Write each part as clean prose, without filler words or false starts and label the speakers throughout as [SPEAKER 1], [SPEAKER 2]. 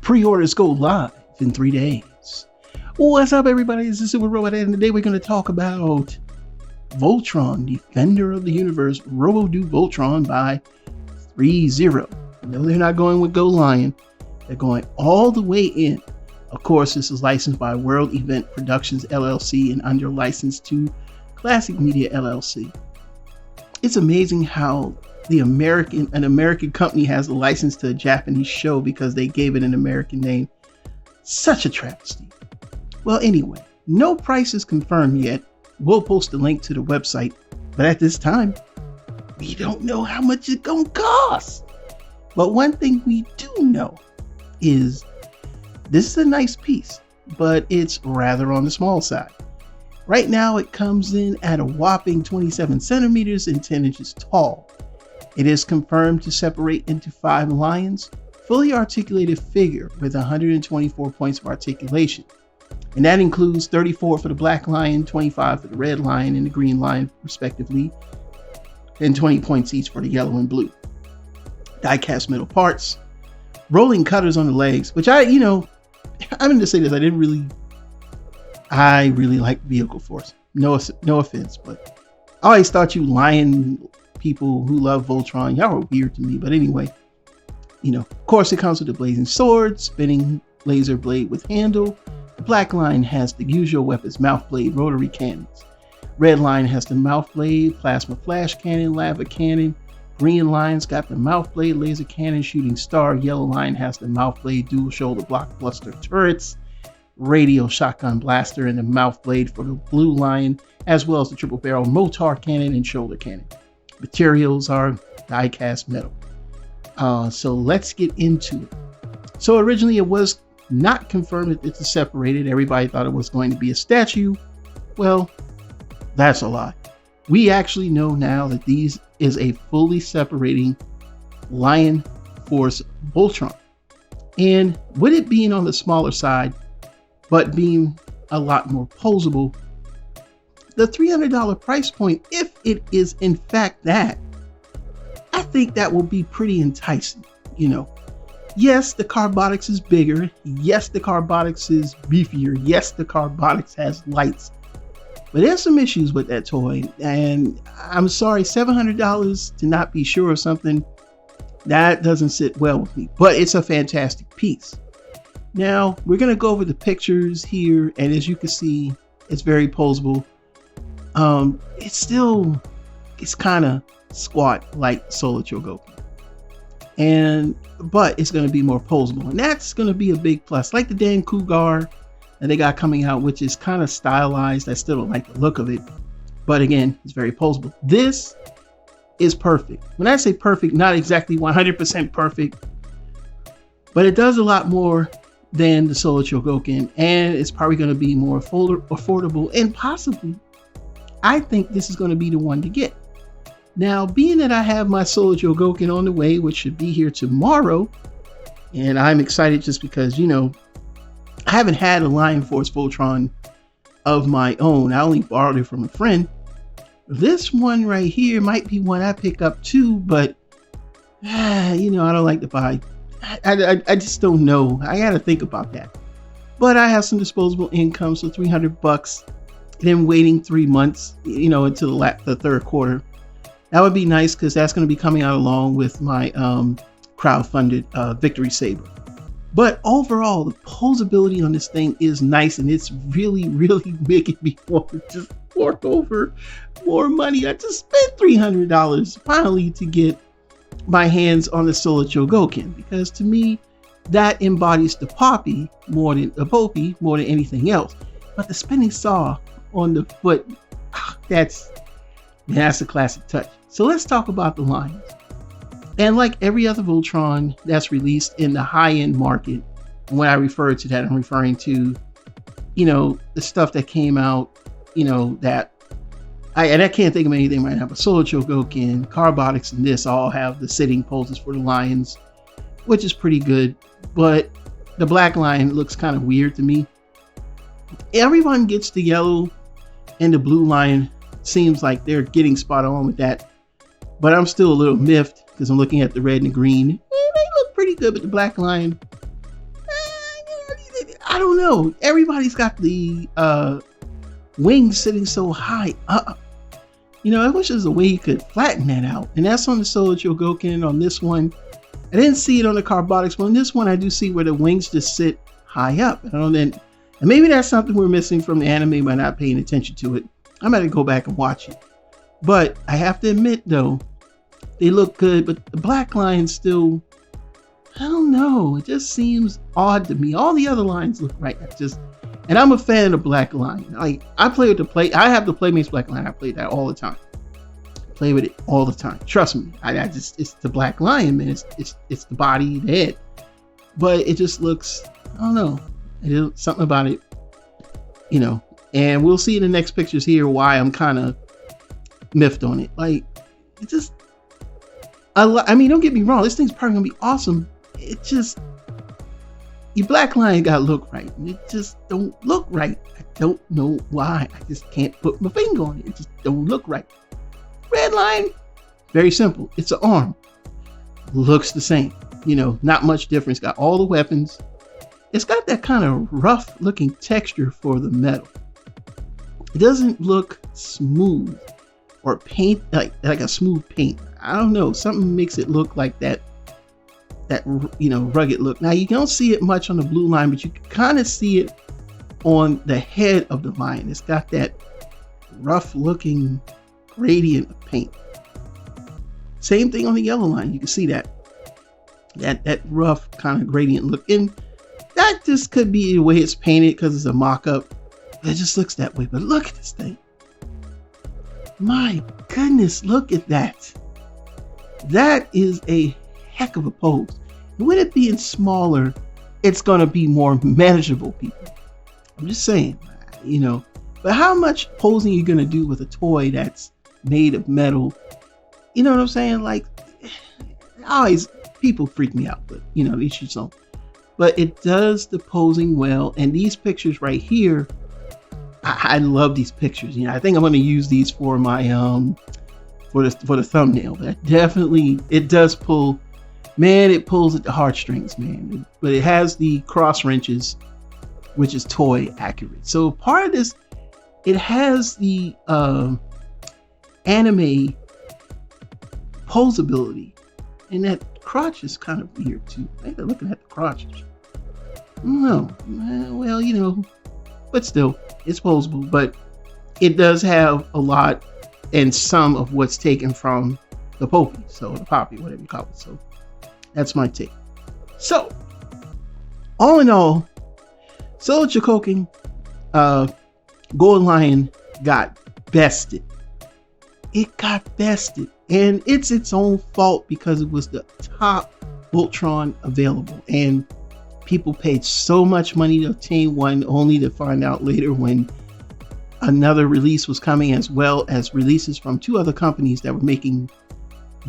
[SPEAKER 1] Pre-orders go live in 3 days. What's up, everybody? This is Super Robot, and today we're going to talk about Voltron, Defender of the Universe, ROBO-DOU Voltron by ThreeZero. No, they're not going with Go Lion. They're going all the way in. Of course, this is licensed by World Event Productions LLC and under license to Classic Media LLC. It's amazing how an American company has a license to a Japanese show because they gave it an American name. Such a travesty. Well, anyway, no price is confirmed yet. We'll post a link to the website, but at this time, we don't know how much it's gonna cost. But one thing we do know is this is a nice piece, but it's rather on the small side. Right now, it comes in at a whopping 27 centimeters and 10 inches tall. It is confirmed to separate into 5 lions, fully articulated figure with 124 points of articulation. And that includes 34 for the black lion, 25 for the red lion and the green lion, respectively, and 20 points each for the yellow and blue. Die-cast metal parts, rolling cutters on the legs, which I'm going to say this, I really like Vehicle Force. No offense, but I always thought you lion people who love Voltron, y'all are weird to me. But anyway, of course it comes with a blazing sword, spinning laser blade with handle. The black line has the usual weapons, mouth blade, rotary cannons. Red line has the mouth blade, plasma flash cannon, lava cannon. Green line's got the mouth blade, laser cannon, shooting star. Yellow line has the mouth blade, dual shoulder blockbuster turrets, radio shotgun blaster, and the mouth blade for the blue lion, as well as the triple barrel mortar cannon and shoulder cannon. Materials are die-cast metal. So let's get into it. So originally it was not confirmed that it's separated. Everybody thought it was going to be a statue. Well, that's a lie. We actually know now that these is a fully separating Lion Force Voltron. And with it being on the smaller side, but being a lot more posable, the $300 price point, if it is in fact that, I think that will be pretty enticing. Yes, the CARBOTIX is bigger. Yes, the CARBOTIX is beefier. Yes, the CARBOTIX has lights. But there's some issues with that toy. And I'm sorry, $700 to not be sure of something, that doesn't sit well with me. But it's a fantastic piece. Now, we're going to go over the pictures here. And as you can see, it's very posable. It's kind of squat like Solar Chogoku. But it's going to be more posable. And that's going to be a big plus. Like the Dan Cougar that they got coming out, which is kind of stylized. I still don't like the look of it. But again, it's very posable. This is perfect. When I say perfect, not exactly 100% perfect. But it does a lot more than the Solar Chogoku. And it's probably going to be more affordable. And possibly, I think this is going to be the one to get. Now, being that I have my Solar Chogoku on the way, which should be here tomorrow, and I'm excited just because, I haven't had a Lion Force Voltron of my own. I only borrowed it from a friend. This one right here might be one I pick up too, but, I don't like to buy. I just don't know. I got to think about that. But I have some disposable income, so $300. Then waiting 3 months, until the third quarter. That would be nice because that's going to be coming out along with my crowdfunded Victory Saber. But overall, the posability on this thing is nice, and it's really, really making me want to just fork over more money. I just spent $300 finally to get my hands on the Solar Chogoku, because to me, that embodies the Poppy more than anything else. But the spinning saw on the foot, that's a classic touch. So let's talk about the lions. And like every other Voltron that's released in the high-end market, and when I refer to that, I'm referring to, the stuff that came out, that I can't think of anything right now, but Solar Chogoku, CARBOTIX, and this all have the sitting poses for the lions, which is pretty good. But the black lion looks kind of weird to me. Everyone gets the yellow and the blue lion. Seems like they're getting spot on with that. But I'm still a little miffed because I'm looking at the red and the green. They look pretty good, but the black lion, I don't know. Everybody's got the wings sitting so high up. I wish there's a way you could flatten that out. And that's on the Solo Chogokin. On this one, I didn't see it on the CARBOTIX one. This one, I do see where the wings just sit high up. And maybe that's something we're missing from the anime by not paying attention to it. I'm going to go back and watch it. But I have to admit, though, they look good. But the black line still, I don't know. It just seems odd to me. All the other lines look right. And I'm a fan of the black line. Like, I have the Playmates black line. I play that all the time. Play with it all the time. Trust me. It's the black lion, man. It's the body, the head. But it just looks, I don't know. It's something about it, and we'll see in the next pictures here why I'm kind of miffed on it. Like, it just, I mean, don't get me wrong. This thing's probably going to be awesome. It just, your black line got to look right. It just don't look right. I don't know why. I just can't put my finger on it. It just don't look right. Red line, very simple. It's an arm. Looks the same. Not much difference. Got all the weapons. It's got that kind of rough looking texture for the metal. It doesn't look smooth or paint like a smooth paint. I don't know. Something makes it look like that rugged look. Now you don't see it much on the blue line, but you can kind of see it on the head of the lion. It's got that rough looking gradient of paint. Same thing on the yellow line. You can see that rough kind of gradient look. And that just could be the way it's painted because it's a mock-up. It just looks that way. But look at this thing. My goodness, look at that. That is a heck of a pose. And with it being smaller, it's going to be more manageable, people. I'm just saying, But how much posing are you going to do with a toy that's made of metal? You know what I'm saying? Like, always, people freak me out, but, these shits don't. But it does the posing well. And these pictures right here, I love these pictures. I think I'm going to use these for my for the thumbnail. But definitely, it does pull. Man, it pulls at the heartstrings, man. But it has the cross wrenches, which is toy accurate. So part of this, it has the anime poseability, and that crotch is kind of weird too. They're looking at the crotch. No, well, but still, it's posable. But it does have a lot and some of what's taken from the Poppy, so the Poppy, whatever you call it. So that's my take. So all in all, Solo Chogokin Golden Lion got bested. It got bested. And it's its own fault because it was the top Voltron available. And people paid so much money to obtain one, only to find out later when another release was coming, as well as releases from two other companies that were making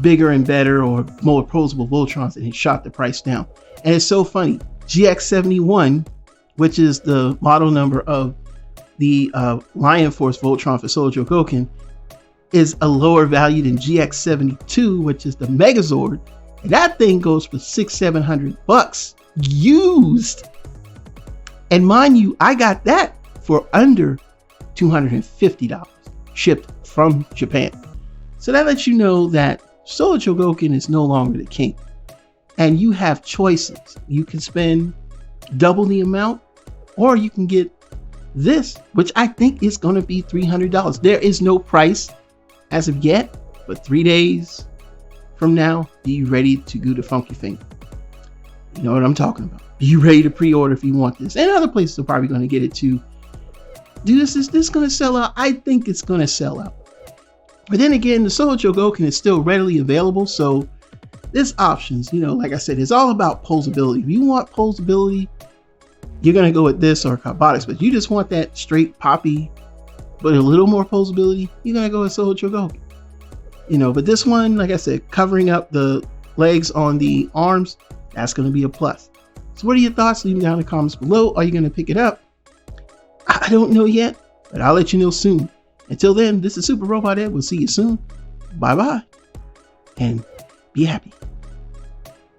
[SPEAKER 1] bigger and better or more posable Voltrons, and it shot the price down. And it's so funny. GX71, which is the model number of the Lion Force Voltron for Solo Chogokin, is a lower value than GX72, which is the Megazord. And that thing goes for $600-700 used. And mind you, I got that for under $250 shipped from Japan. So that lets you know that Solo Chogokin is no longer the king. And you have choices. You can spend double the amount, or you can get this, which I think is going to be $300. There is no price as of yet, but 3 days from now, be ready to do the funky finger. You know what I'm talking about. Be ready to pre-order if you want this. And other places are probably going to get it too. Is this going to sell out? I think it's going to sell out. But then again, the Solo Chogokin is still readily available, so there's options. Like I said, it's all about posability. If you want posability, you're going to go with this or CARBOTIX. But you just want that straight poppy, but a little more posability, you're going to go with Solo Chogokin. But this one, like I said, covering up the legs on the arms, that's going to be a plus. So what are your thoughts? Leave them down in the comments below. Are you going to pick it up? I don't know yet, but I'll let you know soon. Until then, this is Super Robot Ed. We'll see you soon. Bye-bye. And be happy.